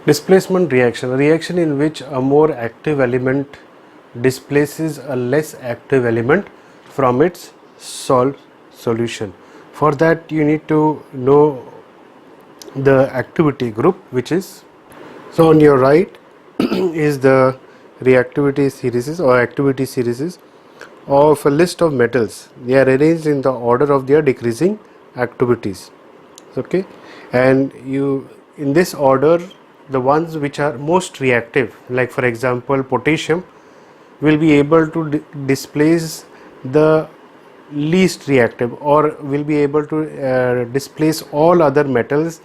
Displacement reaction, a reaction in which a more active element displaces a less active element from its solution. For that you need to know the activity group, which is, so on your right is the reactivity series or activity series of a list of metals. They are arranged in the order of their decreasing activities. Okay, and you, in this order, the ones which are most reactive, like for example potassium, will be able to displace the least reactive, or will be able to displace all other metals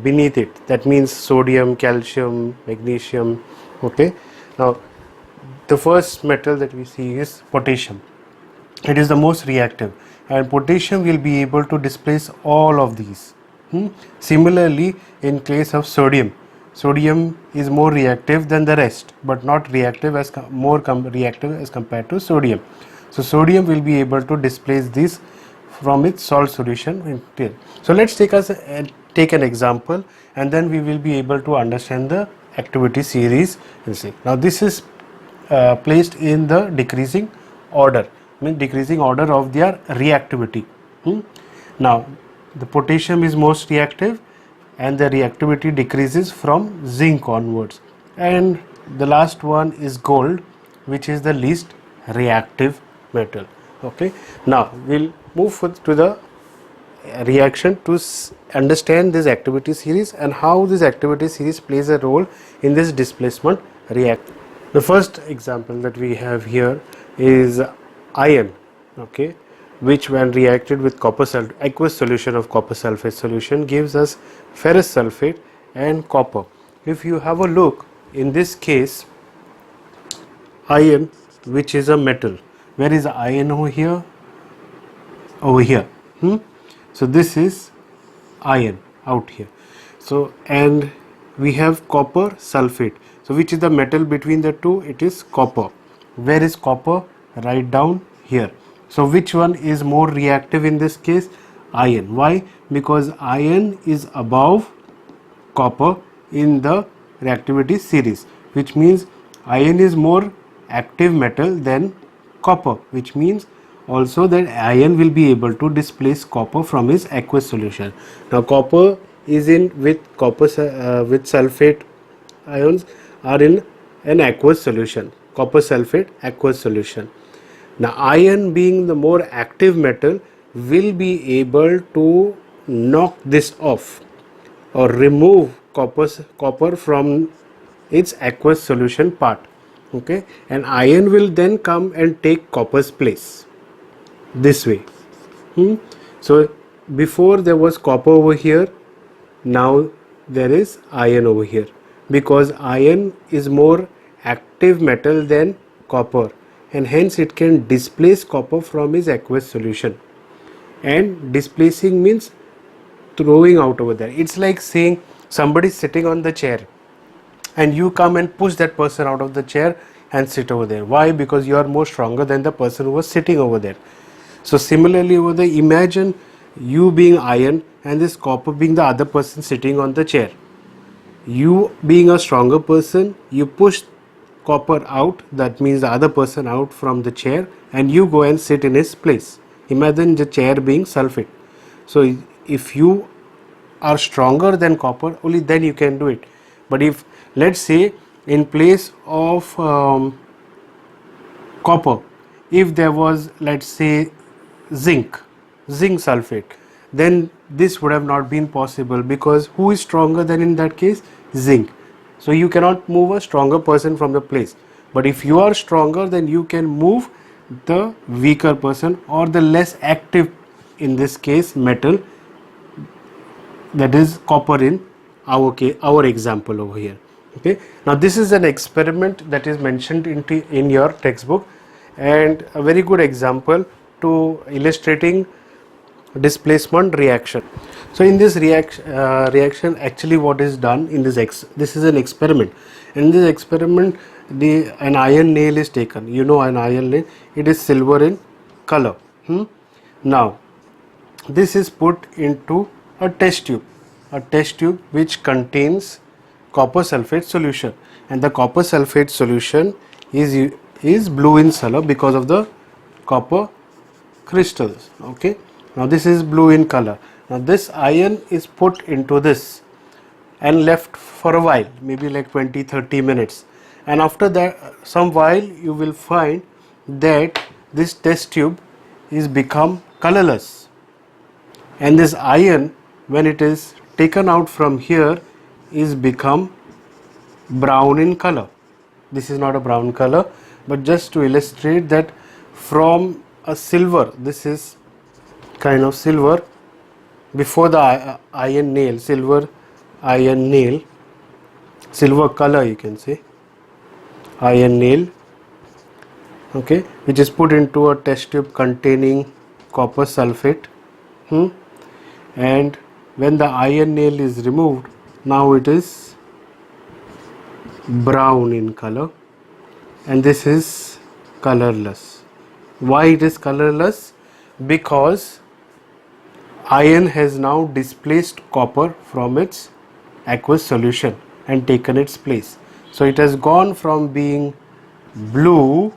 beneath it. That means sodium, calcium, magnesium. Okay, now the first metal that we see is potassium. It is the most reactive, and potassium will be able to displace all of these. Similarly, in case of sodium, sodium is more reactive than the rest, but not reactive as reactive as compared to sodium. So sodium will be able to displace this from its salt solution. So let's take an example, and then we will be able to understand the activity series. Now this is placed in the decreasing order, means decreasing order of their reactivity. Now the potassium is most reactive, and the reactivity decreases from zinc onwards, and the last one is gold, which is the least reactive metal. Okay, now we'll move to the reaction to understand this activity series and how this activity series plays a role in this displacement reaction. The first example that we have here is iron, okay, which when reacted with aqueous solution of copper sulfate solution gives us ferrous sulfate and copper. If you have a look, in this case, iron, which is a metal, where is iron over here? Over here. So this is iron out here. So, and we have copper sulfate. So which is the metal between the two? It is copper. Where is copper? Right down here. So which one is more reactive in this case? Iron. Why? Because iron is above copper in the reactivity series, which means iron is more active metal than copper, which means also that iron will be able to displace copper from its aqueous solution. Now copper is in with with sulfate ions are in an aqueous solution, copper sulfate aqueous solution. Now iron, being the more active metal, will be able to knock this off or remove copper from its aqueous solution part. Okay, and iron will then come and take copper's place this way. So before there was copper over here, now there is iron over here, because iron is more active metal than copper, and hence it can displace copper from its aqueous solution. And displacing means throwing out over there. It's like saying somebody is sitting on the chair and you come and push that person out of the chair and sit over there. Why? Because you are more stronger than the person who was sitting over there. So similarly over there, imagine you being iron and this copper being the other person sitting on the chair. You being a stronger person, you push copper out, that means the other person out from the chair, and you go and sit in his place. Imagine the chair being sulfate. So if you are stronger than copper, only then you can do it. But if, let's say, in place of copper, if there was, let's say, zinc sulfate, then this would have not been possible, because who is stronger than in that case? Zinc. So you cannot move a stronger person from the place. But if you are stronger, then you can move the weaker person or the less active, in this case, metal, that is copper in our example over here. Okay, now this is an experiment that is mentioned in your textbook, and a very good example to illustrating displacement reaction. So in this reaction, actually what is done in this is an experiment. In this experiment, an iron nail is taken. You know, an iron nail, it is silver in color. Now this is put into a test tube which contains copper sulfate solution, and the copper sulfate solution is blue in color because of the copper crystals. Okay, now this is blue in color. Now this ion is put into this and left for a while, maybe like 20-30 minutes, and after that some while you will find that this test tube is become colorless, and this ion, when it is taken out from here, is become brown in color. This is not a brown color, but just to illustrate that from a silver, this is kind of silver before the iron nail, silver iron nail, silver color you can say, iron nail, okay, which is put into a test tube containing copper sulfate, and when the iron nail is removed, now it is brown in color, and this is colorless. Why it is colorless? Because iron has now displaced copper from its aqueous solution and taken its place. So it has gone from being blue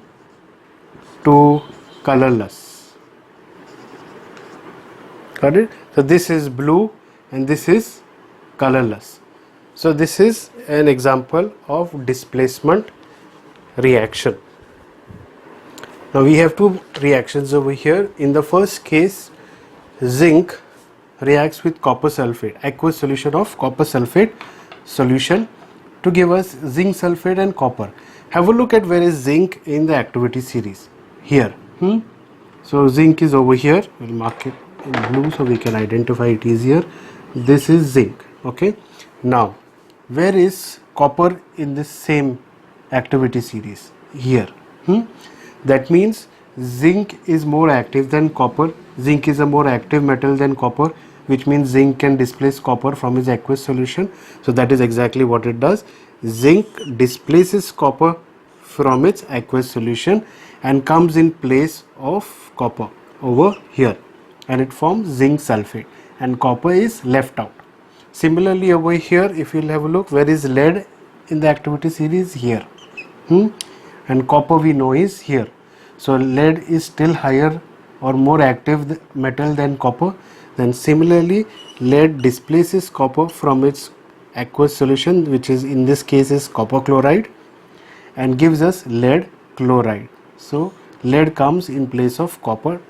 to colorless. Got it? So this is blue and this is colorless. So this is an example of displacement reaction. Now we have two reactions over here. In the first case, zinc reacts with copper sulfate, aqueous solution of copper sulfate solution, to give us zinc sulfate and copper. Have a look at where is zinc in the activity series. Here. So zinc is over here. We'll mark it in blue so we can identify it easier. This is zinc. Okay. Now, where is copper in this same activity series? Here. That means zinc is more active than copper. Zinc is a more active metal than copper, which means zinc can displace copper from its aqueous solution. So that is exactly what it does. Zinc displaces copper from its aqueous solution and comes in place of copper over here, and it forms zinc sulfate, and copper is left out. Similarly over here, if you'll have a look, where is lead in the activity series? Here. And copper we know is here. So lead is still higher or more active metal than copper. Then similarly, lead displaces copper from its aqueous solution, which is in this case is copper chloride, and gives us lead chloride. So lead comes in place of copper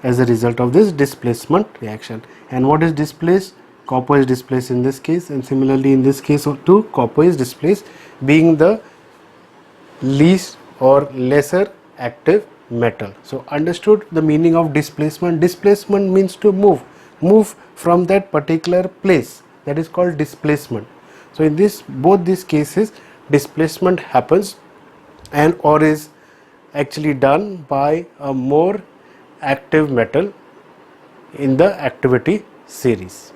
as a result of this displacement reaction. And what is displaced? Copper is displaced in this case, and similarly in this case too, copper is displaced, being the least or lesser active metal. So understood the meaning of displacement. Displacement means to move from that particular place. That is called displacement. So in this, both these cases, displacement happens and or is actually done by a more active metal in the activity series.